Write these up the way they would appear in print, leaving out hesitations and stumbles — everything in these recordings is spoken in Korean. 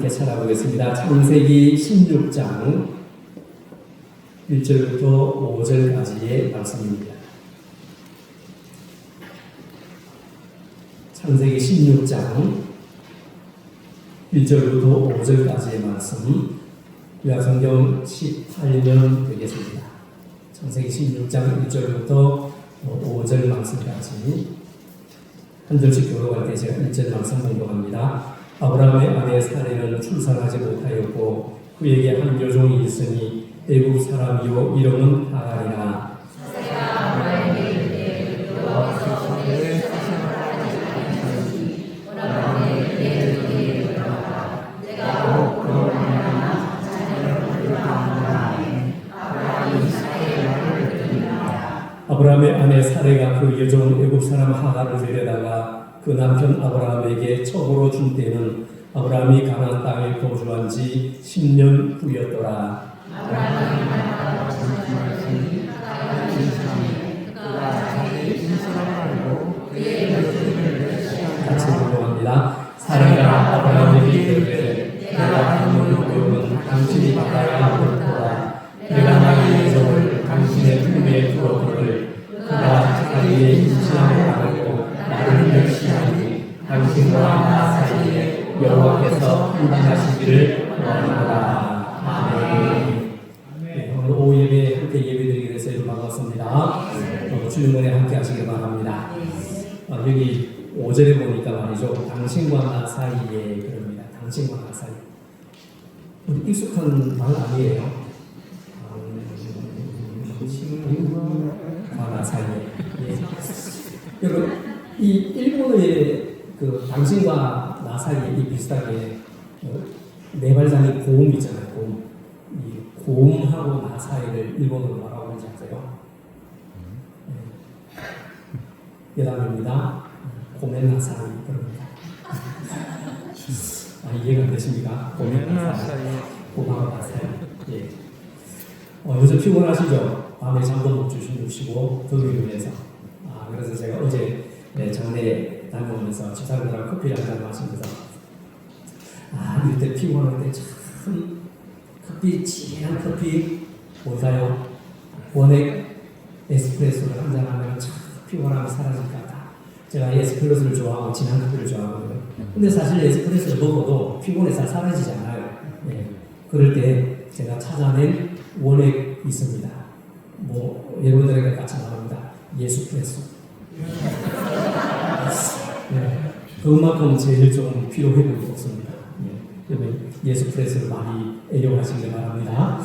함께 찾아보겠습니다. 창세기 16장 1절부터 5절까지의 말씀입니다. 창세기 16장 1절부터 5절까지의 말씀, 구약성경 18면 되겠습니다. 창세기 16장 1절부터 5절 말씀까지 한 절씩 교독할 때 제가 1절 말씀 공독합니다. 아브라함의 아내 사레는 출산하지 못하였고 그에게 한 여종이 있으니 애굽 사람이요 이름은 하갈이라. 아브라함의 아내 사레가 그 여종 애굽 사람 하갈을 데려다가 그 남편 아브라함에게 첩으로 준 때는 아브라함이 가나안 땅에 거주한 지 10년 후였더라. 같이 공부합니다. 사레가 아브라함에게 이르되 내가 하는 고용은 당신이 받아야 옳도다. 내가 나의 여종을 당신의 품에 두었거늘 그가 자기의 임신함을 알고 나를 멸시하니 당신과 나 사이에 여호와께서 판단하시기를 원하노라. 아멘. 오늘 오후 예배 함께 예배드리게 돼서 반갑습니다. 주님은혜 함께 하시길 바랍니다. 여기 5절에 보니까 말이죠. 당신과 나 사이에 그럽니다. 당신과 나 사이. 우리 익숙한 말 아니에요. 당신과 나 사이에. 예. 여러분, 이 일본어의 그 당신과 나 사이에 이 비슷하게 네 발장의 고음 있잖아요. 고음. 이 고음하고 나 사이를 일본어로 뭐라고 하는지 아세요? 예담입니다. 고멘 나사이 그럽니다. 이해가 안 되십니까? 고멘 나사이, 고마워 나사이. 예. 요즘 피곤하시죠? 밤에 잠도 못 주무시고 더위를 위해서. 그래서 제가 어제 장례 다녀오면서 집사람들하고 커피를 한잔 마시면서 이때 피곤할 때 참 커피, 진한 커피 뭘까요? 원액 에스프레소를 한잔 하면 참 피곤함이 사라질 것 같다. 제가 에스프레소를 좋아하고 진한 커피를 좋아하거든요. 근데 사실 에스프레소를 먹어도 피곤이 잘 사라지지 않아요. 네. 그럴 때 제가 찾아낸 원액 있습니다. 여러분들에게 같이 나옵니다. 예수프레소. 네. 그것만큼 제일 좀 필요해 보이고 없습니다. 여러분 예수프레소를 많이 애용하시길 바랍니다.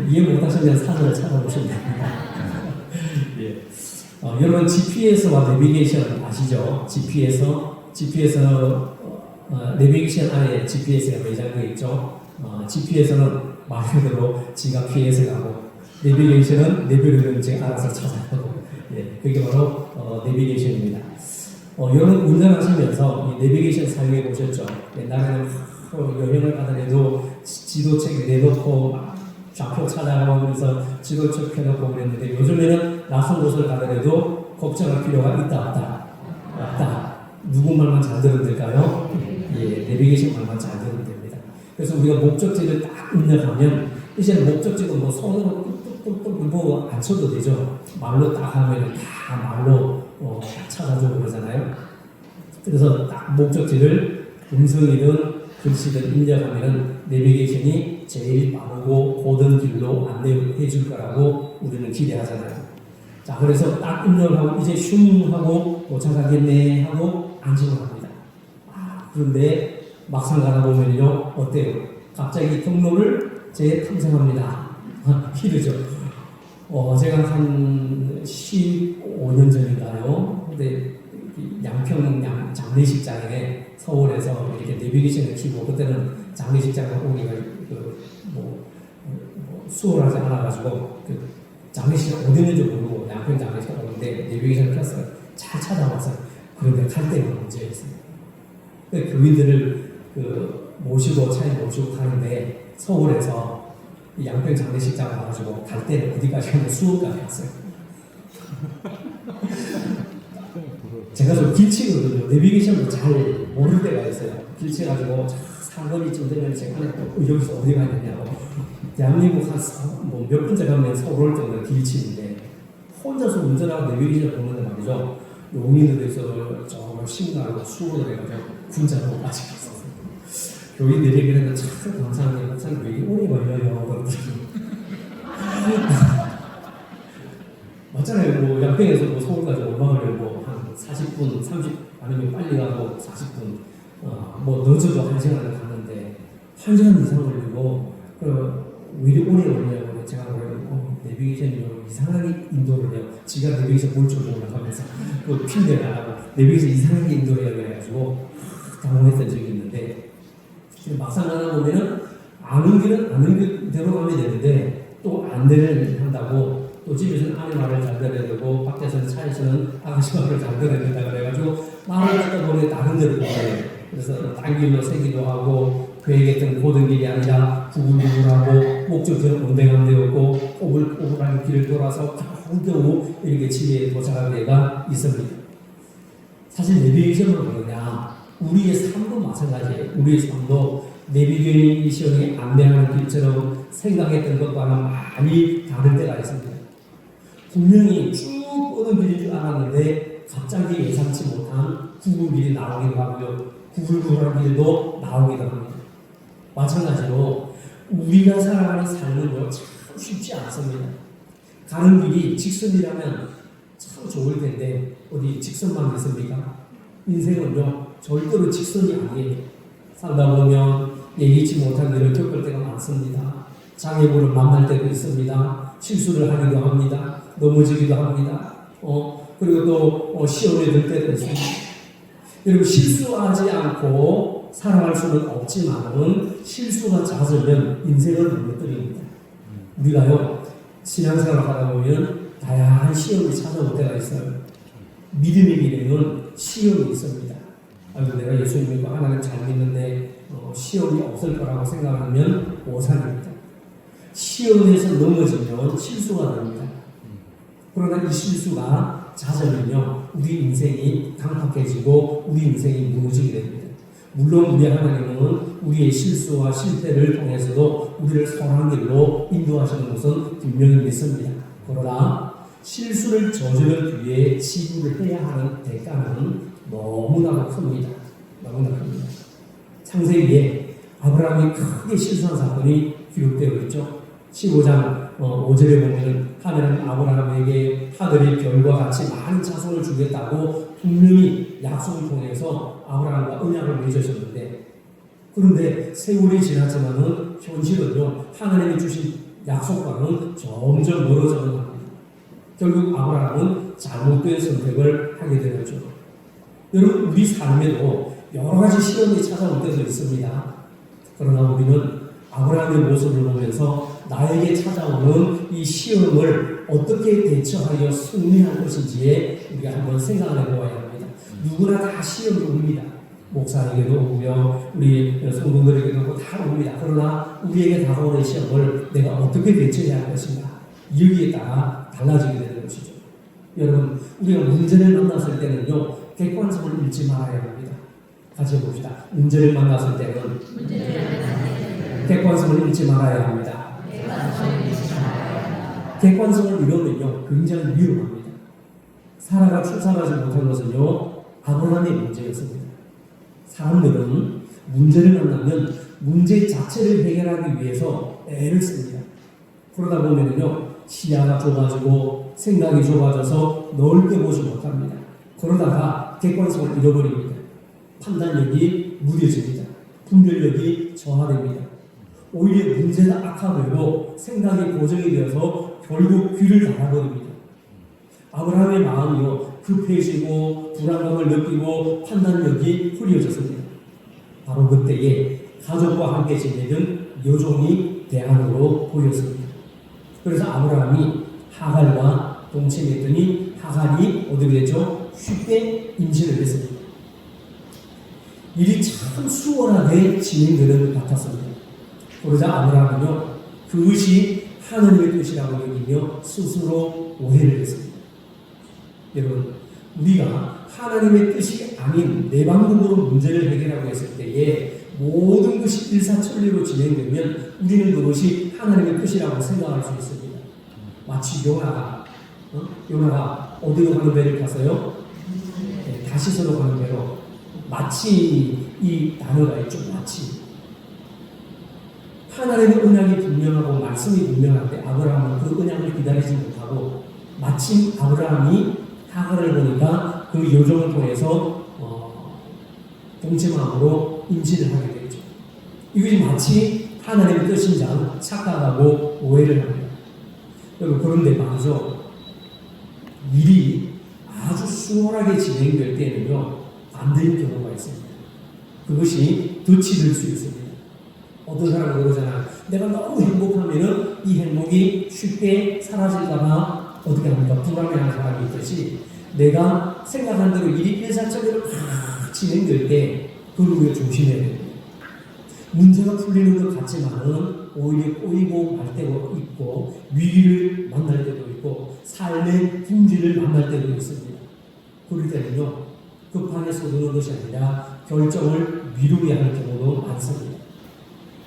이해 못하시면 사전을 찾아보시면 됩니다. 예. 여러분 GPS와 내비게이션 아시죠? GPS 내비게이션 안에 GPS가 매장되어 있죠. GPS는 말 그대로 지가 피해서 가고 내비게이션은 내비를 제가 알아서 찾아가고 그게 바로 내비게이션입니다. 여러분 운전하시면서 이 내비게이션 사용해 보셨죠? 옛날에는 여행을 가더라도 지도책 내놓고 좌표 찾아가면서 지도책 펴놓고 그랬는데 요즘에는 낯선 곳을 가더라도 걱정할 필요가 있다 없다. 누구 말만 잘 들으면 될까요? 내비게이션 말만 잘 들으면 됩니다. 그래서 우리가 목적지를 딱 입력하면 이제 목적지는 손으로 뚝뚝뚝 안 쳐도 되죠. 말로 딱 하면 다 말로 찾아주고 그러잖아요. 그래서 딱 목적지를 음성이든 글씨든 입력하면 내비게이션이 제일 빠르고 고든 길로 안내해 줄 거라고 우리는 기대하잖아요. 자, 그래서 딱 입력하고 이제 슝 하고 도착하겠네 하고 안심을 합니다. 그런데 막상 가다 보면요 어때요? 갑자기 통로를 재탐색합니다. 힘들죠. 제가 한 15년 전인가요? 근데 양평 장례식장에 서울에서 이렇게 내비게이션을 키고 그때는 장례식장에 오기가 수월하지 않아가지고 장례식장 어디 있는지 모르고 양평 장례식장 오는데 내비게이션을 켰어요. 잘 찾아와서 그런데 갈 때가 문제였어요. 교인들을 모시고 차에 모시고 가는데 서울에서 양평 장례식장 와가지고 갈 때는 어디까지 가면 수원까지 갔어요. 제가 좀 길치거든요. 내비게이션도 잘 모를 때가 있어요. 길치가지고 사거리쯤 되면 제가 여기서 어디 가야 되냐고. 대한민국 한몇 군데 가면 서울 올 때마다 길치는데 혼자서 운전하고 내비게이션 보는데 말이죠. 용인으로 해서 정말 심각하고 수고를 해가지고 군자로 빠지고 있었어요. 교인 내리기에는 참 감사한 게 항상 왜 오래 걸려요. 그러더라고요. 맞잖아요. 뭐 양평에서 뭐 서울까지 얼마 걸리고 한 40분, 30 아니면 빨리 가고 40분, 뭐 늦어도 1시간을 갔는데 1시간 이상 걸리고 왜 이리 오래 걸리냐고 제가 내비게이션이 이상하게 인도를 해요. 지가 내비게이션 볼 줄 몰라 하면서 그 핀대를 안 하고 내비게이션 이상하게 인도를 해야 그래가지고 당황했던 적이 있는데 막상 가다 보면은 아는 길은 아는 대로 가면 되는데 또 안내를 한다고 또 집에서는 아내 말을 잘 들어야 되고 밖에서는 차에서는 아가씨 말을 잘 들어야 된다 그래가지고 말을 하다 보니 다른 데로 가요. 그래서 딴 길로 새기도 하고 계획했던 고든 길이 아니라 구불구불하고 목적지는 온데간 되었고 꼬불꼬불한 길을 돌아서 겨우 이렇게 집에 도착할 때가 있습니다. 사실 내비게이션으로 그러냐 우리의 삶도 마찬가지예요. 우리의 삶도 내비게이션이 안내하는 길처럼 생각했던 것과는 많이 다를 때가 있습니다. 분명히 쭉 뻗은 길인 줄 알았는데 갑자기 예상치 못한 구불 길이 나오기도 하고요. 구불구불한 길도 나오기도 합니다. 마찬가지로 우리가 살아가는 삶은요 참 쉽지 않습니다. 가는 길이 직선이라면 참 좋을 텐데 어디 직선만 있습니까? 인생은요 절대로 직선이 아니에요. 살다 보면 예기치 못한 일을 겪을 때가 많습니다. 장애물을 만날 때도 있습니다. 실수를 하기도 합니다. 넘어지기도 합니다. 그리고 또 시험에 들 때도 있습니다. 여러분 실수하지 않고 살아갈 수는 없지만은 실수가 잦으면 인생을 무너뜨립니다. 우리가요 신앙생활을 하다 보면 다양한 시험이 찾아올 때가 있어요. 믿음의 길에는 시험이 있습니다. 아이고 내가 예수 믿고 하나님 잘 믿는데 시험이 없을 거라고 생각하면 오산입니다. 시험에서 넘어지면 실수가 됩니다. 그러나 이 실수가 잦으면요 우리 인생이 강팍해지고 우리 인생이 무너지게 됩니다. 물론 우리 하나님은 우리의 실수와 실패를 통해서도 우리를 선한 길로 인도하시는 것은 분명히 믿습니다. 그러나 실수를 저지른 뒤에 지불을 해야 하는 대가는 너무나도 큽니다. 너무나 큽니다. 창세기에 아브라함이 크게 실수한 사건이 기록되어 있죠. 15장 5절에 보면 하나님은 아브라함에게 하늘의 별과 같이 많은 자손을 주겠다고 분명히 약속을 통해서 아브라함과 언약을 맺으셨는데 그런데 세월이 지났지만은 현실은요 하나님이 주신 약속과는 점점 멀어져 갑니다. 결국 아브라함은 잘못된 선택을 하게 되었죠. 여러분 우리 삶에도 여러 가지 시험이 찾아올 때도 있습니다. 그러나 우리는 아브라함의 모습을 보면서 나에게 찾아오는 이 시험을 어떻게 대처하여 승리할 것인지에 우리가 한번 생각을 해보아야 합니다. 누구나 다 시험이 옵니다. 목사에게도 오고요, 우리 성도들에게도 오고 다 옵니다. 그러나 우리에게 다가오는 시험을 내가 어떻게 대처해야 할 것인가 여기에 따라 달라지게 되는 것이죠. 여러분 우리가 문제를 만났을 때는요 객관성을 잃지 말아야 합니다. 같이 해봅시다. 문제를 만났을 때는 객관성을 잃지 말아야 합니다. 객관성을 잃으면요 굉장히 위험합니다. 사라가 출산하지 못한 것은요 아브라함의 문제였습니다. 사람들은 문제를 만나면 문제 자체를 해결하기 위해서 애를 씁니다. 그러다 보면요 시야가 좁아지고 생각이 좁아져서 넓게 보지 못합니다. 그러다가 객관성을 잃어버립니다. 판단력이 무뎌집니다. 분별력이 저하됩니다. 오히려 문제가 악화되고 생각이 고정이 되어서 결국 귀를 닫아버립니다. 아브라함의 마음이요 급해지고 불안감을 느끼고 판단력이 흐려졌습니다. 바로 그때에 가족과 함께 지내던 여종이 대안으로 보였습니다. 그래서 아브라함이 하갈과 동침했더니 하갈이 어떻게 됐죠? 쉽게 임신을 했습니다. 일이 참 수월하게 진행되는 것 같았습니다. 그러자 아브라함은요 그것이 하나님의 뜻이라고 여기며 스스로 오해를 했습니다. 여러분 우리가 하나님의 뜻이 아닌 내 방법으로 문제를 해결하고 했을 때에 모든 것이 일사천리로 진행되면 우리는 그것이 하나님의 뜻이라고 생각할 수 있습니다. 마치 요나가 어디로 가는 배를 탔어요? 네, 다시스로 가는 배로. 마치 이 단어가 있죠. 마치. 하나님의 언약이 분명하고 말씀이 분명한데 아브라함은 그 언약을 기다리지 못하고 마침 아브라함이 하갈을 보니까 그 요정을 통해서 동체 마음으로 임신을 하게 되죠. 이것이 마치 하나님의 뜻인 줄 착각하고 오해를 합니다. 여러분, 그런데 말이죠. 일이 아주 수월하게 진행될 때는요, 안 되는 경우가 있습니다. 그것이 덫이 될 수 있습니다. 어떤 사람은 그러잖아요. 내가 너무 행복하면은 이 행복이 쉽게 사라질까봐 어떻게 합니까? 불안해하는 사람이 있듯이 내가 생각한 대로 일이 일사천리로 막 진행될 때 그걸 우리가 조심해야 됩니다. 문제가 풀리는 것 같지만은 오히려 꼬이고 말 때도 있고 위기를 만날 때도 있고 삶의 흉지를 만날 때도 있습니다. 그럴 때는요, 급하게 서두르는 것이 아니라 결정을 미루게 하는 경우도 많습니다.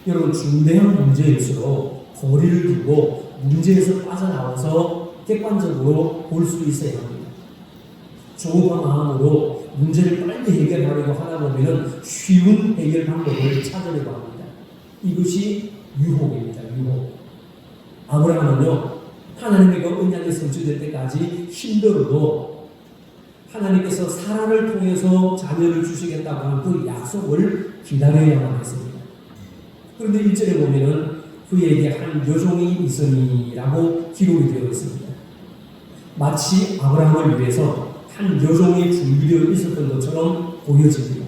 여러분, 중대한 문제일수록 거리를 두고 문제에서 빠져나와서 객관적으로 볼 수 있어야 합니다. 조급한 마음으로 문제를 빨리 해결하려고 하다 보면 쉬운 해결 방법을 찾으려고 합니다. 이것이 유혹입니다. 유혹. 아브라함은요, 하나님의 그 언약이 성취될 때까지 힘들어도 하나님께서 사라를 통해서 자녀를 주시겠다고 하는 그 약속을 기다려야만 했습니다. 그런데 1절에 보면은 그에게 한 여종이 있으니라고 기록이 되어 있습니다. 마치 아브라함을 위해서 한 여종이 준비되어 있었던 것처럼 보여집니다.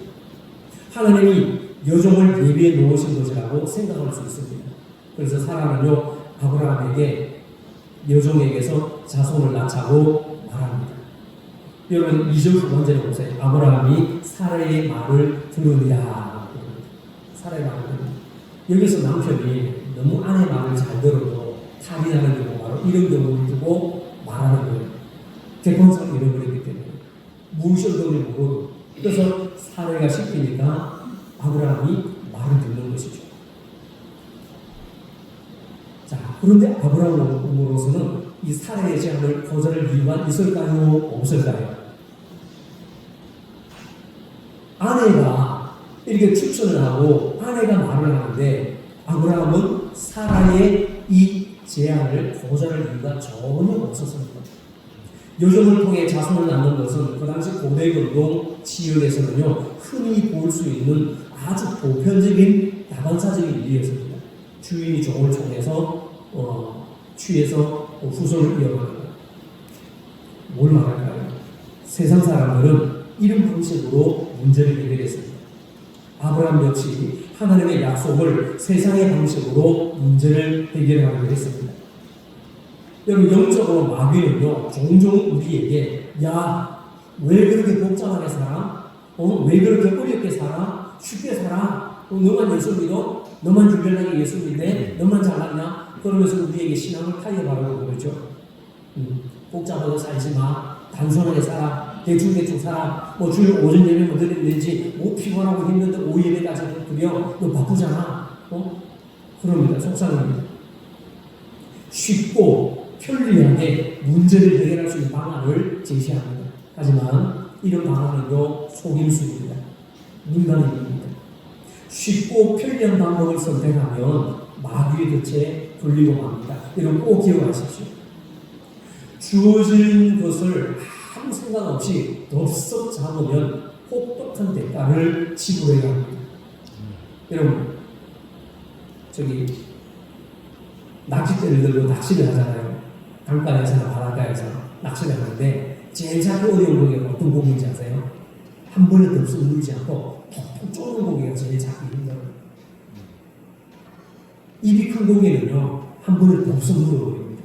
하나님이 여종을 예비해 놓으신 것이라고 생각할 수 있습니다. 그래서 사라는요, 아브라함에게 여종에게서 자손을 낳자고 말합니다. 여러분, 2절 두 번째로 보세요. 아브라함이 사라의 말을 들으리라. 사라의 말을 들으리라. 여기서 남편이 너무 아내 말을 잘 들어도 탈이라는 경우, 바로 이런 경우를 두고 말하는 거예요. 객관성을 잃어버리기 때문에 무엇이 어떤지 모르고. 그래서 사례가 시키니까 아브라함이 말을 듣는 것이죠. 자, 그런데 아브라함으로서는 이 사례의 제안을 거절할 이유가 있을까요? 없을까요? 아내가 이렇게 추천을 하고 아내가 말을 하는데 아브라함은 사라의 이 제안을 거절할 이유가 전혀 없었습니다. 여종을 통해 자손을 낳는 것은 그 당시 고대 근동 지역에서는요, 흔히 볼 수 있는 아주 보편적인 다반사적인 일이었습니다. 주인이 종을 통해서 취해서 후손을 이어가는 것. 뭘 말할까요? 세상 사람들은 이런 방식으로 문제를 해결했습니다. 아브라함 역시 하나님의 약속을 세상의 방식으로 문제를 해결하기로 했습니다. 여러분, 영적으로 마귀는요, 종종 우리에게 왜 그렇게 복잡하게 살아? 왜 그렇게 어렵게 살아? 쉽게 살아? 너만 예수 믿어? 너만 유별나게 예수 믿네? 너만 잘났냐? 그러면서 우리에게 신앙을 타협하려고 그러죠. 복잡하게 살지 마. 단순하게 살아. 대충 살아. 주일 오전 예배만 드리면 되지. 피곤하고 힘든데 오후 예배까지 드려. 너 바쁘잖아. 그럽니다. 속상합니다. 쉽고 편리하게 문제를 해결할 수 있는 방안을 제시합니다. 하지만 이런 방안은요, 속임수입니다. 민간인입니다. 쉽고 편리한 방법을 선택하면 마귀의 덫에 걸리고 맙니다. 이런 꼭 기억하십시오. 주어진 것을 아무 생각 없이 덥석 잡으면 혹독한 대가를 지불해야 합니다. 여러분, 낚싯대를 들고 낚시를 하잖아요. 강가에서나 바닷가에서 낚시를 하는데 제일 잡기 어려운 고기가 어떤 고기인지 아세요? 한 번에 덥석 물지 않고 톡톡 쪼는 고기가 제일 잡기 힘들어요. 입이 큰 고기는요, 한 번에 덥석 물어버립니다.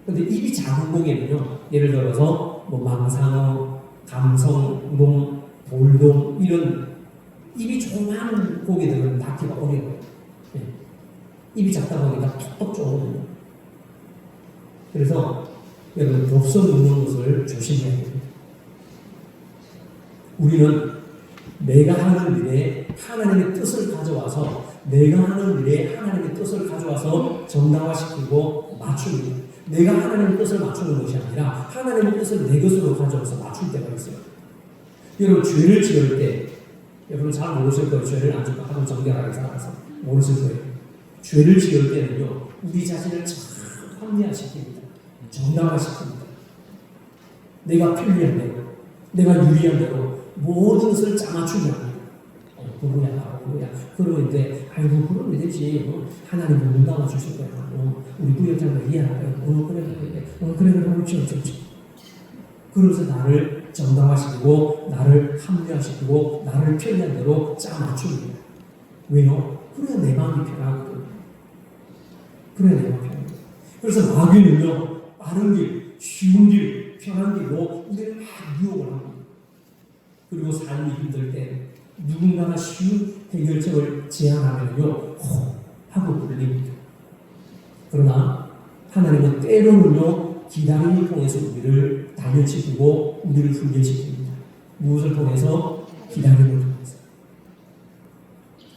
근데 입이 작은 고기는요, 예를 들어서 망상어, 감성, 돌돔 이런 입이 조그만 고기들은 낚기가 어려워요. 네. 입이 작다 보니까 톡톡 쪼거든요. 그래서 여러분, 덥석 먹는 것을 조심해야 됩니다. 우리는 내가 하는 일에 하나님의 뜻을 가져와서 내가 하는 일에 하나님의 뜻을 가져와서 정당화시키고 맞춥니다. 내가 하나님의 뜻을 맞추는 것이 아니라 하나님의 뜻을 내 것으로 가져와서 맞출 때가 있어요. 여러분 죄를 지을 때 여러분 잘 모르실 거예요. 죄를 안 짓고 하도 정결하게 살아서 모르실 거예요. 죄를 지을 때는요 우리 자신을 잘 합리화시킵니다. 정당화시킵니다. 내가 편리한 대로 내가 유리한 대로 모든 것을 짜맞추지 않습니다. 그거야. 그러는데, 아이고, 그러면 되지. 하나님은 눈 감아 주실 거야. 우리 부역장도 이해할까요? 그래, 그렇지. 그러면서 나를 정당화시키고, 나를 합리화시키고, 나를 편리한 대로 짜맞춥니다. 왜요? 그래야 내 마음이 편하거든. 그래야 내 마음이 편하거든. 그래서 마귀는요, 빠른 길, 쉬운 길, 편한 길로 우리를 막 유혹을 합니다. 그리고 삶이 힘들 때 누군가가 쉬운 해결책을 제안하면요 하고 불립니다. 그러나 하나님은 때로는요 기다림을 통해서 우리를 단련시키고 우리를 훈련시킵니다. 무엇을 통해서? 기다림을 통해서.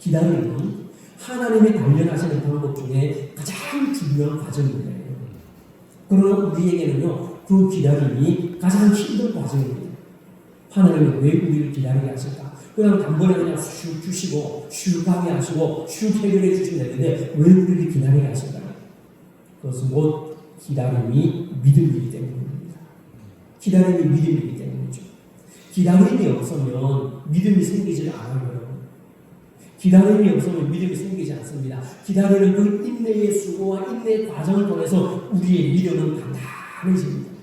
기다림은 하나님이 단련하시는 방법 중에 가장 중요한 과정입니다. 그러나 우리에게는요 그 기다림이 가장 힘든 과정입니다. 하나님은 왜 우리를 기다리게 하실까? 그냥 단번에 그냥 슉 주시고 슉 가게 하시고 슉 해결해 주시면 되는데 왜 우리를 기다리게 하실까요? 그것은 곧 기다림이 믿음이기 때문입니다. 기다림이 믿음이기 때문이죠. 기다림이 없으면 믿음이 생기지 않아요. 기다림이 없으면 믿음이 생기지 않습니다. 기다리는 그 인내의 수고와 인내의 과정을 통해서 우리의 믿음은 단단해집니다.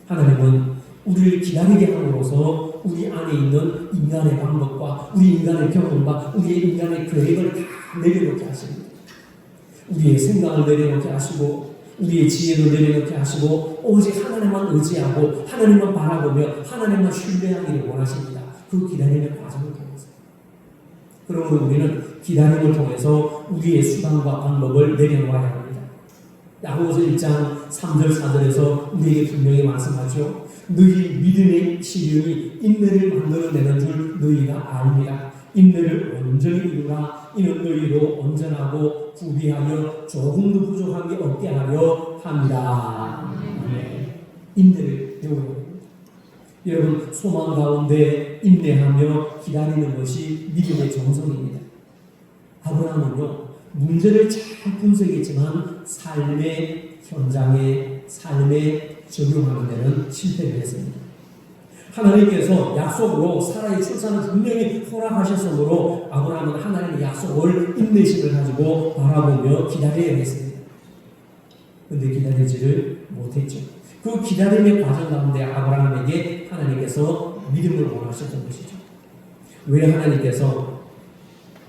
하나님은 우리를 기다리게 함으로써 우리 안에 있는 인간의 방법과 우리 인간의 경험과 우리의 인간의 계획을 다 내려놓게 하십니다. 우리의 생각을 내려놓게 하시고 우리의 지혜를 내려놓게 하시고 오직 하나님만 의지하고 하나님만 바라보며 하나님만 신뢰하기를 원하십니다. 그 기다림의 과정을 통해서. 그러므로 우리는 기다림을 통해서 우리의 수단과 방법을 내려놓아야 합니다. 야고보서 1장 3절 4절에서 우리에게 분명히 말씀하죠. 너희 믿음의 시련이 인내를 만들어내는 줄 너희가 압니다. 인내를 온전히 이루라. 이는 너희로 온전하고 구비하여 조금도 부족함이 없게 하려 합니다. 인내를 배워야 합니다. 여러분 소망 가운데 인내하며 기다리는 것이 믿음의 정성입니다. 아브라함은요 문제를 잘 분석했지만 삶의 현장에 삶에 적용하는 데는 실패를 했습니다. 하나님께서 약속으로 사라의 출산을 분명히 허락하셨으므로 아브라함은 하나님의 약속을 인내심을 가지고 바라보며 기다려야 했습니다. 그런데 기다리지를 못했죠. 그 기다림의 과정 가운데 아브라함에게 하나님께서 믿음을 원하셨던 것이죠. 왜 하나님께서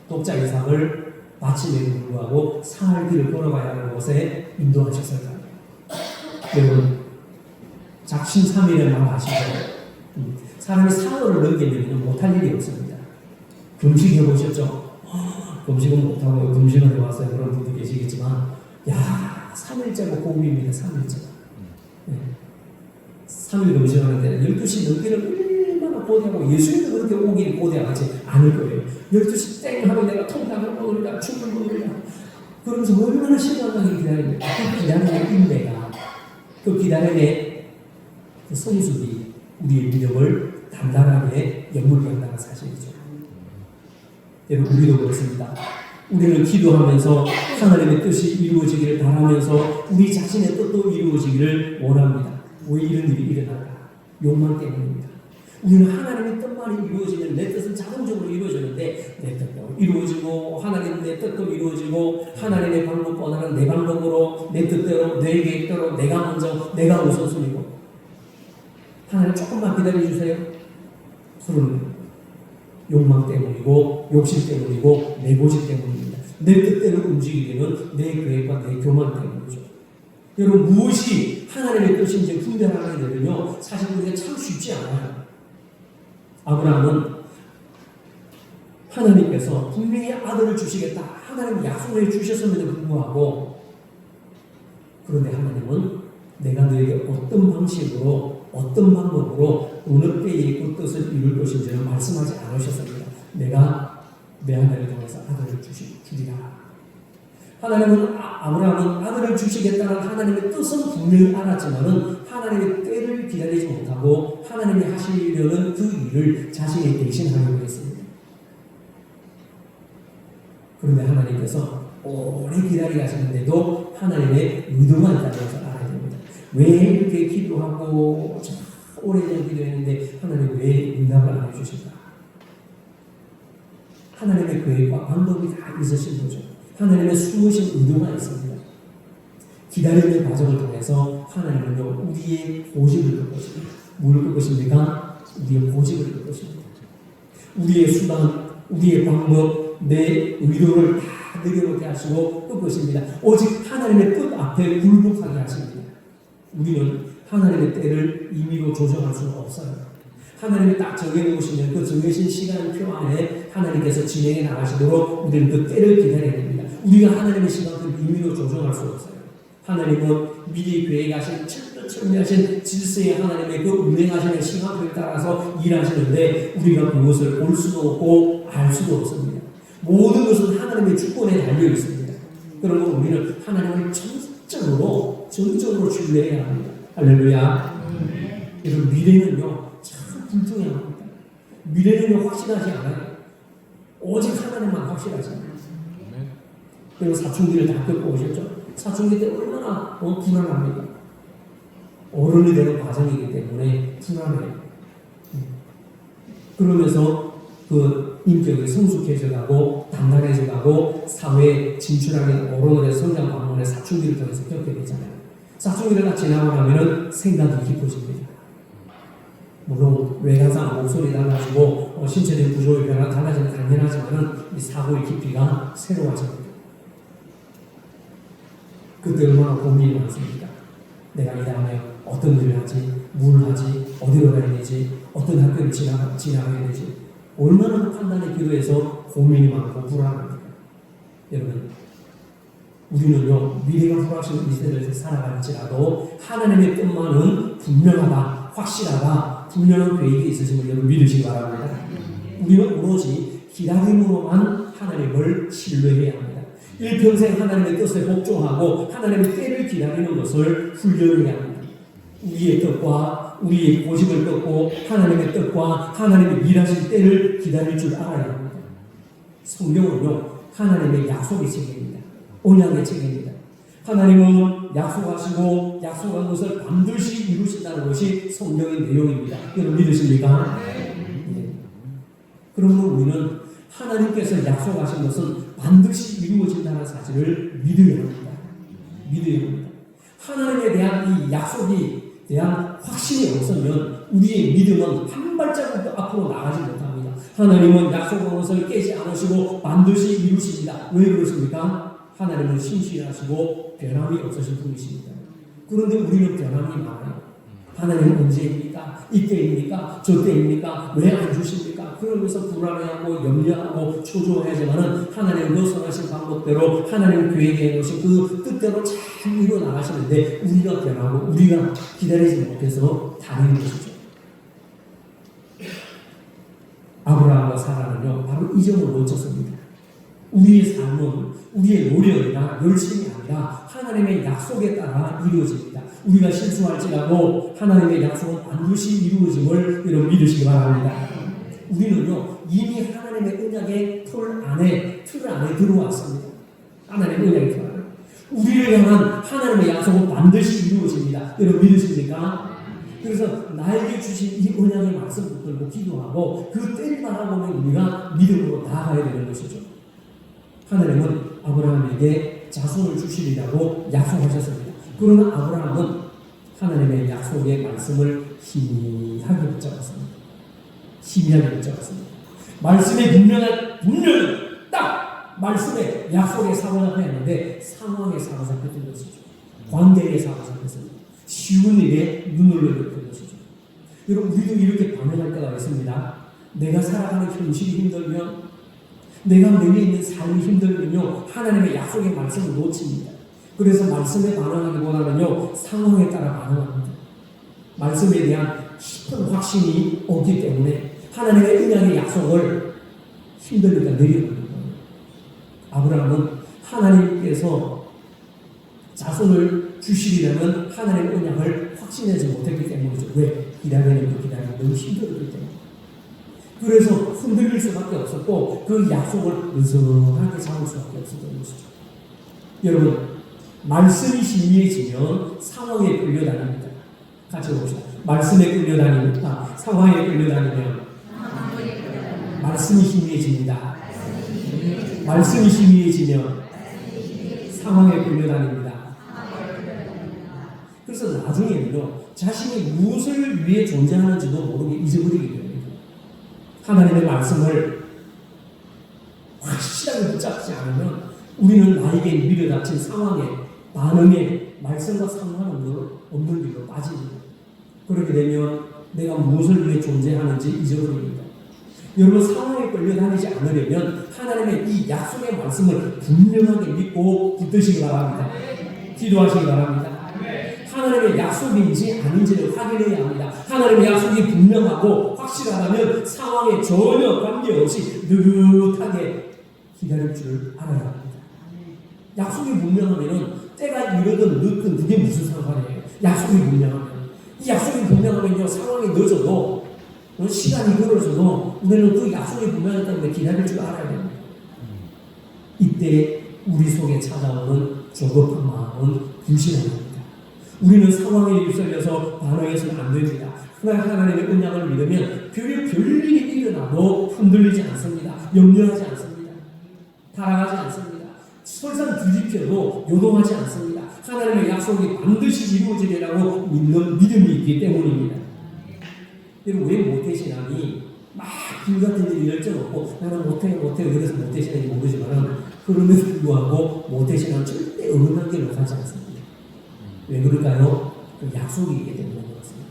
독자 이삭을 마침에 불구하고 사흘 길을 걸어가야 하는 곳에 인도하셨을까요? 여러분 작심삼일의 마음 아시죠? 사람이 사흘을 넘기면 못할 일이 없습니다. 금식 해보셨죠? 금식은 못하고 금식을 해왔어요. 그런 분도 계시겠지만 야 3일째고 고비입니다. 3일째 3일 금식하는데 12시 넘기를 얼마나 고대하고 예수님도 그렇게 오기를 고대하지 않을 거예요. 12시 땡 하면 내가 통닭을 먹으리라 죽을 먹으리라 그러면서 얼마나 시간을 기다립니까? 그 기다림의 인내가 그 기다림의 그 성숙이 우리의 믿음을 단단하게 연물게 한다는 사실이죠. 여러분 우리도 그렇습니다. 우리는 기도하면서 하나님의 뜻이 이루어지기를 바라면서 우리 자신의 뜻도 이루어지기를 원합니다. 왜 이런 일이 일어날까? 욕망 때문입니다. 우리는 하나님의 뜻만이 이루어지면 내 뜻은 자동적으로 이루어지는데 내 뜻도 이루어지고 하나님의 내 뜻도 이루어지고 하나님의 방법보다는 내 방법으로 내 뜻대로 내 계획대로 내가 먼저 내가 우선순위고 하나님 조금만 기다려주세요. 그런 욕망 때문이고 욕심 때문이고 내 고집 때문입니다. 내 뜻대로 움직이기는 내 계획과 내 교만 때문이죠. 여러분 무엇이 하나님의 뜻인지 분별하게 되면요 사실 우리가 참 쉽지 않아요. 아브라함은 하나님께서 분명히 아들을 주시겠다 하나님 약속을 주셨음에도 불구하고 그런데 하나님은 내가 너에게 어떤 방식으로 어떤 방법으로 어느 때에 그 뜻을 이룰 것인지는 말씀하지 않으셨습니다. 내가 내 하나님을 통해서 아들을 주리라. 하나님은 아브라함은 아들을 주시겠다는 하나님의 뜻은 분명히 알았지만은 하나님의 때를 기다리지 못하고 하나님이 하시려는 그 일을 자신이 대신하려고 했습니다. 그런데 하나님께서 오래 기다리게 하시는데도 하나님의 의도가 있다는 것을 알아야 됩니다. 왜 이렇게 기도하고 오래전 기도했는데 하나님 왜 응답을 안 해주실까? 하나님의 계획과 방법이 다 있으신 거죠. 하나님의 숨으신 의도가 있습니다. 기다리는 과정을 통해서 하나님은요 우리의 고집을 끌 것입니다. 무엇을 끌 것입니까? 우리의 고집을 끌 것입니다. 우리의 수단, 우리의 방법, 내 의도를 다 내려놓게 하시고 끌 것입니다. 오직 하나님의 뜻 앞에 굴복하게 하십니다. 우리는 하나님의 때를 임의로 조정할 수는 없어요. 하나님이 딱 정해놓으시면 그 정해진 시간표 안에 하나님께서 진행해 나가시도록 우리는 그 때를 기다려야 됩니다. 우리가 하나님의 시간을 임의로 조정할 수 없어요. 하나님은 미리 계획하신 철저하신 질서의 하나님의 그 운행하시는 시간표에 따라서 일하시는데 우리가 그것을 볼 수도 없고 알 수도 없습니다. 모든 것은 하나님의 주권에 달려 있습니다. 그러면 우리는 하나님을 전적으로 신뢰해야 합니다. 할렐루야. 그래서 미래는요 참 불투명합니다. 미래는요 확실하지 않아요. 오직 하나님만 확실하잖아요. 그리고 사춘기를 다 겪고 오셨죠. 사춘기 때 얼마나 불안합니까? 어른이 되는 과정이기 때문에 불안해요. 그러면서 그 인격이 성숙해져가고 단단해져가고 사회에 진출하는 어른의 성장 방문의 사춘기를 통해서 겪게 되잖아요. 사춘기를 다 지나고 나면은 생각이 깊어집니다. 물론 외관상 목소리 달라지고 신체적 구조의 변화가 달라지는 당연하지만은 이 사고의 깊이가 새로워집니다. 그때 얼마나 고민이 많습니까? 내가 이 다음에 어떤 일을 하지, 뭘 하지, 어디로 가야 되지, 어떤 학교를 지나가야 되지, 얼마나 판단의 기로에서 고민이 많고 불안합니까? 여러분, 우리는요 미래가 불확실한 이 세대를 살아갈지라도 하나님의 뜻만은 분명하다, 확실하다, 분명한 계획이 있으심을 여러분 믿으시기 바랍니다. 우리는 오로지 기다림으로만 하나님을 신뢰해야 합니다. 일평생 하나님의 뜻에 복종하고 하나님의 때를 기다리는 것을 훈련해야 합니다. 우리의 뜻과 우리의 고집을 꺾고 하나님의 뜻과 하나님의 일하실 때를 기다릴 줄 알아야 합니다. 성경은요 하나님의 약속의 책입니다. 언약의 책입니다. 하나님은 약속하시고 약속한 것을 반드시 이루신다는 것이 성경의 내용입니다. 여러분 믿으십니까? 네. 그러면 우리는 하나님께서 약속하신 것은 반드시 이루어진다는 사실을 믿어야 합니다. 믿어야 합니다. 하나님에 대한 이 약속이 대한 확신이 없으면 우리의 믿음은 한 발자국도 앞으로 나가지 못합니다. 하나님은 약속한 것을 깨지 않으시고 반드시 이루십니다. 왜 그러십니까? 하나님은 신실하시고 변함이 없으신 분이십니다. 그런데 우리는 변함이 많아요. 하나님은 언제입니까? 이때입니까? 저때입니까? 왜 안 주십니까? 그러면서 불안해하고 염려하고 초조해하지만은 하나님은 그 선하신 방법대로 하나님 계획해 놓으신 그 뜻대로 잘 이루어 나가시는데 우리가 변하고 우리가 기다리지 못해서 다른 것이죠. 아브라함과 사라는요 바로 이 점을 놓쳤습니다. 우리의 삶은 우리의 노력이나 열심이 아니라 하나님의 약속에 따라 이루어집니다. 우리가 실수할지라도 하나님의 약속은 반드시 이루어짐을 여러분 믿으시기 바랍니다. 우리는요 이미 하나님의 언약의 틀 안에 들어왔습니다. 하나님의 언약의 틀 안에 우리를 향한 하나님의 약속은 반드시 이루어집니다. 여러분 믿으십니까? 그래서 나에게 주신 이 언약의 말씀 붙들고 기도하고 그 때를 바라보면 우리가 믿음으로 나아가야 되는 것이죠. 하나님은 아브라함에게 자손을 주시리라고 약속하셨습니다. 그러나 아브라함은 하나님의 약속의 말씀을 희미하게 붙잡았습니다. 희미하게 붙잡았습니다. 말씀의 분명히 딱 말씀의 약속의 사로잡혔는데 상황에 사로잡혔던 것이죠. 관계에 사로잡혔습니다. 쉬운 일에 눈을 넓혔던 것이죠. 여러분 우리도 이렇게 반응할 때가 있습니다. 내가 살아가는 현실이 힘들면 내가 매일 있는 삶이 힘들면요 하나님의 약속의 말씀을 놓칩니다. 그래서 말씀에 반응하기보다는요 상황에 따라 반응합니다. 말씀에 대한 깊은 확신이 없기 때문에 하나님의 언약의 약속을 힘드니까 내려놓는 거예요. 아브라함은 하나님께서 자손을 주시리라는 하나님의 언약을 확신하지 못했기 때문이죠. 왜? 기다리는 너무 힘들었기 때문에. 그래서 흔들릴 수밖에 없었고 그 약속을 은선하게 잡을 수밖에 없었던 것이죠. 여러분, 말씀이 희미해지면 상황에 끌려다닙니다. 같이 봅시다. 말씀에 끌려다닙니다. 상황에 끌려다니면 말씀이 희미해집니다. 말씀이 희미해지면 상황에 끌려다닙니다. 그래서 나중에는요, 자신이 무엇을 위해 존재하는지도 모르게 잊어버리게 됩니다. 하나님의 말씀을 확실하게 붙잡지 않으면 우리는 나에게 밀어닥친 상황에, 반응에 말씀과 상관없는 길로 빠집니다. 그렇게 되면 내가 무엇을 위해 존재하는지 잊어버립니다. 여러분, 상황에 끌려다니지 않으려면 하나님의 이 약속의 말씀을 분명하게 믿고 붙드시기 바랍니다. 기도하시기 바랍니다. 하나님의 약속인지 아닌지를 확인해야 합니다. 하나님의 약속이 분명하고 확실하다면 상황에 전혀 관계없이 느긋하게 기다릴 줄 알아야 합니다. 약속이 분명하면 때가 이르든 늦든 그게 무슨 상관이에요. 약속이 분명하면. 이 약속이 분명하면요, 상황이 늦어도 시간이 걸어져도 우리는 그 약속이 분명하기 때문에 기다릴 줄 알아야 됩니다. 이때 우리 속에 찾아오는 조급한 마음은 불신합니다. 우리는 상황에 휩쓸려서 반응해서는 안 됩니다. 하나님의 언약을 믿으면 별일이 일어나도 흔들리지 않습니다. 염려하지 않습니다. 타락하지 않습니다. 설상 뒤집혀도 요동하지 않습니다. 하나님의 약속이 반드시 이루어지리라고 믿는 믿음이 있기 때문입니다. 여러분, 왜 못되시나니 막 불같은 일이 열정 없고 나는 못해 그래서 못되시는지 모르지만 그럼에도 불구하고 못되시는 절대 어긋난 길로 가지 않습니다. 왜 그럴까요? 그 약속이 있기 때문에 그렇습니다.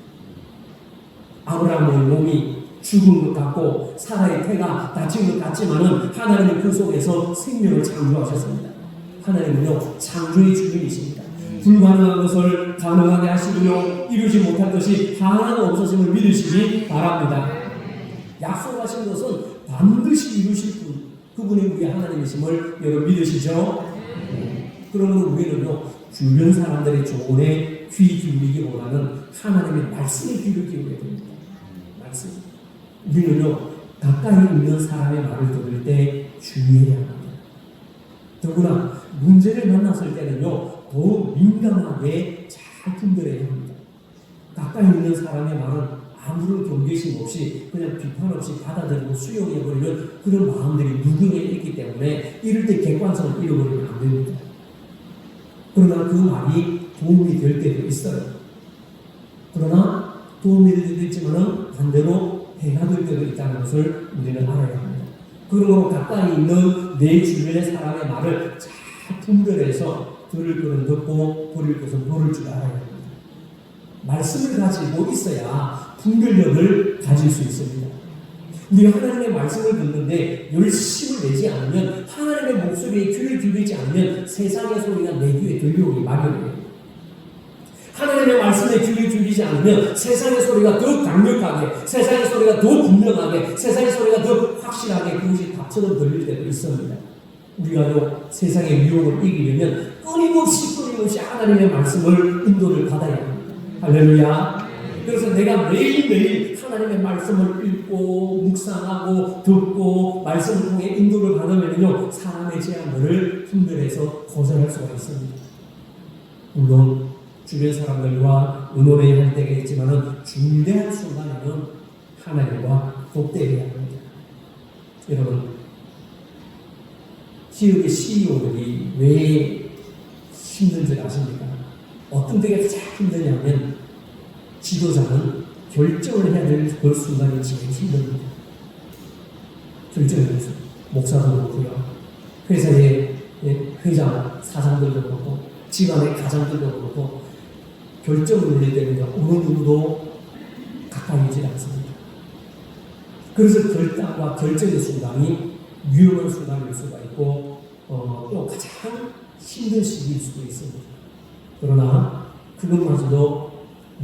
아브라함의 몸이 죽은 것 같고 사라의 태가 다친 것 같지만은 하나님은 그 속에서 생명을 창조하셨습니다. 하나님은요, 창조의 주인이십니다. 불가능한 것을 가능하게 하시며 이루지 못할 것이 하나도 없으심을 믿으시기 바랍니다. 약속하신 것은 반드시 이루실 분, 그분이 우리 하나님이심을 여러분 믿으시죠? 그러면 우리는요, 주변 사람들의 조언에 귀 기울이기보다는 하나님의 말씀에 귀를 기울여야 됩니다. 말씀. 우리는요, 가까이 있는 사람의 말을 들을 때 주의해야 합니다. 더구나 문제를 만났을 때는요, 더욱 민감하게 잘 분별해야 합니다. 가까이 있는 사람의 말은 아무런 경계심 없이 그냥 비판 없이 받아들이고 수용해버리는 그런 마음들이 누구에게 있기 때문에 이럴 때 객관성을 잃어버리면 안 됩니다. 그러나 그 말이 도움이 될 때도 있어요. 그러나 도움이 될 때도 있지만 반대로 해가 될 때도 있다는 것을 우리는 알아야 합니다. 그러므로 가까이 있는 내 주변의 사람의 말을 잘 분별해서 들을 것은 듣고 버릴 것은 버릴 줄 알아야 합니다. 말씀을 가지고 있어야 분별력을 가질 수 있습니다. 우리가 하나님의 말씀을 듣는데 열심을 내지 않으면, 하나님의 목소리에 귀를 기울이지 않으면 세상의 소리가 내 귀에 들려오기 마련이에요. 하나님의 말씀에 귀를 기울이지 않으면 세상의 소리가 더 강력하게, 세상의 소리가 더 분명하게, 세상의 소리가 더 확실하게 그것이 답처럼 들릴 때도 있습니다. 우리가요, 세상의 유혹을 이기려면 끊임없이 하나님의 말씀을 인도를 받아야 합니다. 할렐루야. 그래서 내가 매일매일 하나님의 말씀을 읽고 묵상하고 듣고 말씀을 통해 인도를 받으면요, 사람의 제안들을 분별해서 거절할 수가 있습니다. 물론 주변 사람들과 의논해야 할 때가 있지만 중대한 순간에는 하나님과 독대해야 합니다. 여러분, 기업의 CEO들이 왜 힘든 줄 아십니까? 어떤 때가 가장 힘드냐면 지도자는 결정을 해야 될 그 순간이 제일 힘듭니다. 결정을 해서 목사도 그렇고요, 회사의 회장, 사장들도 그렇고, 집안의 가장들도 그렇고, 결정을 내릴 때는 어느 누구도 가까이 있지 않습니다. 그래서 결단과 결정의 순간이 위험한 순간일 수가 있고, 또 가장 힘든 시기일 수도 있습니다. 그러나 그것마저도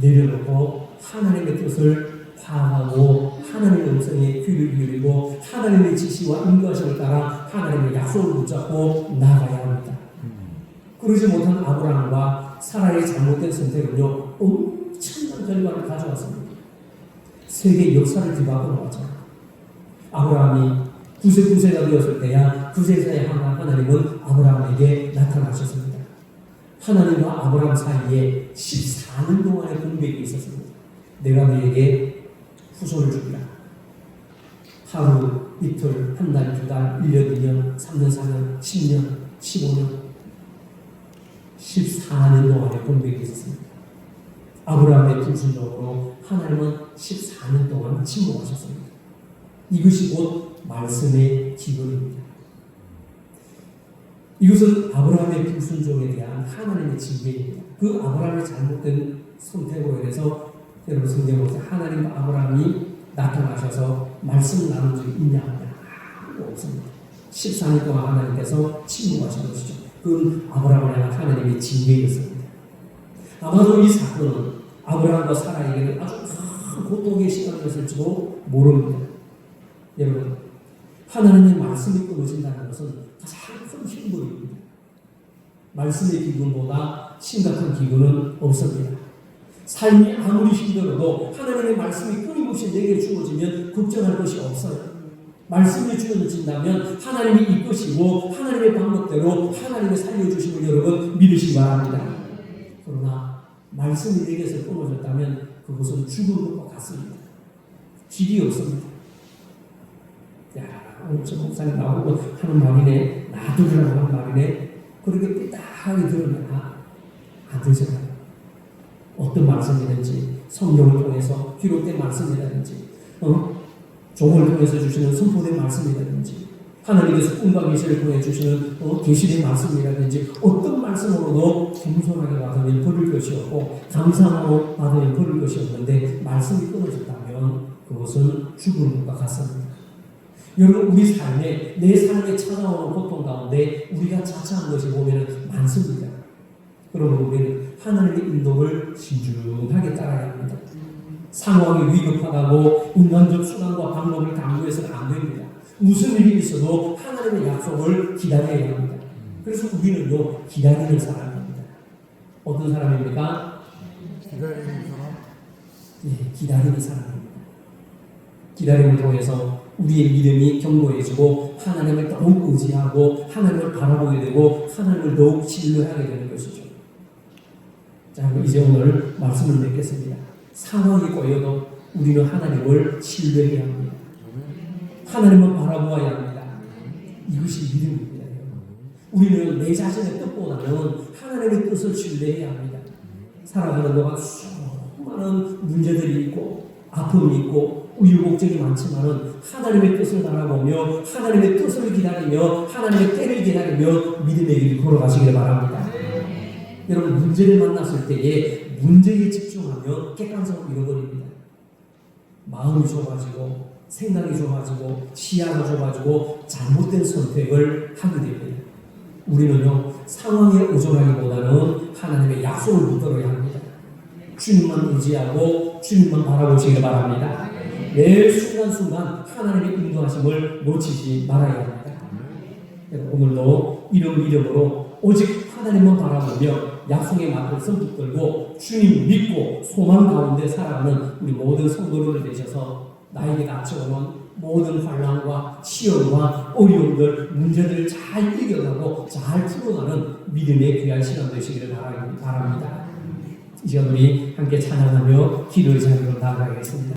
내려놓고 하나님의 뜻을 파악하고 하나님의 음성에 귀를 기울이고 하나님의 지시와 인도하심을 따라 하나님의 약속을 붙잡고 나아가야 합니다. 그러지 못한 아브라함과 사라의 잘못된 선택은요, 엄청난 결과를 가져왔습니다. 세계 역사를 뒤바꿔 놓았잖아요. 아브라함이 99세가 되었을 때야 그제서야 하나님은 아브라함에게 나타나셨습니다. 하나님과 아브라함 사이에 14년 동안의 공백이 있었습니다. 내가 너에게 후손을 주리라. 하루, 이틀, 한 달, 두 달, 1년, 2년, 3년, 4년, 10년, 15년, 14년 동안의 공백이 있었습니다. 아브라함의 불순종으로 하나님은 14년 동안 침묵하셨습니다. 이것이 곧 말씀의 기본입니다. 이것은 아브라함의 불순종에 대한 하나님의 징계입니다. 그 아브라함의 잘못된 선택으로 인해서 여러분 성경에 보세요. 하나님과 아브라함이 나타나셔서 말씀을 나눈 적이 있냐 하면 아무도 없습니다. 14년 동안 하나님께서 침묵하신 것이죠. 그건 아브라함을 향한 하나님의 징계였습니다. 아마도 이 사건은 아브라함과 사라에게는 아주 큰 고통의 시간이었을지도 모릅니다. 여러분, 하나님의 말씀이 끊어진다는 것은 가장 큰 힘들입니다. 말씀의 기근보다 심각한 기근은 없습니다. 삶이 아무리 힘들어도 하나님의 말씀이 끊임없이 내게 주어지면 걱정할 것이 없어요. 말씀이 주어진다면 하나님이 이끄시고 하나님의 방법대로 하나님의 살려주심을 여러분 믿으시기 바랍니다. 그러나 말씀이 내게서 끊어졌다면 그것은 죽은 것과 같습니다. 길이 없습니다. 야, 오늘 저 목사님 나오고 하는 말이네, 놔두라고 하는 말이네. 그렇게 삐딱하게 들으면 안 되잖아요. 어떤 말씀이든지 성경을 통해서 기록된 말씀이라든지 종을 통해서 주시는 선포된 말씀이라든지 하나님께서 꿈과 계시를 통해 주시는 계시된 말씀이라든지 어떤 말씀으로도 겸손하게 받으면 버릴 것이 없고 감사함으로 받으면 버릴 것이 없는데 말씀이 끊어졌다면 그것은 죽은 것과 같습니다. 여러분, 우리 삶에 내 삶에 찾아오는 고통 가운데 우리가 자처한 것이 보면 많습니다. 그러면 우리는 하나님의 인도를 신중하게 따라야 합니다. 상황이 위급하다고 인간적 수단과 방법을 강구해서는 안 됩니다. 무슨 일이 있어도 하나님의 약속을 기다려야 합니다. 그래서 우리는요, 기다리는 사람입니다. 어떤 사람입니까? 기다리는 사람? 예, 기다리는 사람입니다. 기다림을 통해서 우리의 믿음이 견고해지고 하나님을 더욱 의지하고 하나님을 바라보게 되고 하나님을 더욱 신뢰하게 되는 것이죠. 자, 이제 오늘 말씀을 맺겠습니다. 상황이 꼬여도 우리는 하나님을 신뢰해야 합니다. 하나님을 바라보아야 합니다. 이것이 믿음입니다. 우리는 내 자신의 뜻보다는 하나님의 뜻을 신뢰해야 합니다. 살아가는 동안 수많은 문제들이 있고 아픔이 있고 우유곡절이 많지만은 하나님의 뜻을 바라보며 하나님의 뜻을 기다리며 하나님의 때를 기다리며 믿음의 길을 걸어가시기를 바랍니다. 여러분, 문제를 만났을 때에 문제에 집중하면 객관성을 잃어버립니다. 마음이 좁아지고 생각이 좁아지고 시야가 좁아지고 잘못된 선택을 하게 됩니다. 우리는요, 상황에 의존하기보다는 하나님의 약속을 붙들어야 합니다. 주님만 의지하고 주님만 바라보시길 바랍니다. 매 순간순간 하나님의 인도하심을 놓치지 말아야 합니다. 오늘도 이런 믿음으로 오직 하나님만 바라보며 약속의 말을 손 붙들고 주님 믿고 소망 가운데 살아가는 우리 모든 성도들 되셔서 나에게 닥쳐오는 모든 환난과 시험과 어려움들, 문제들을 잘 이겨가고 잘 풀어가는 믿음의 귀한 시간 되시기를 바랍니다. 이제 우리 함께 찬양하며 기도의 자리로 나아가겠습니다.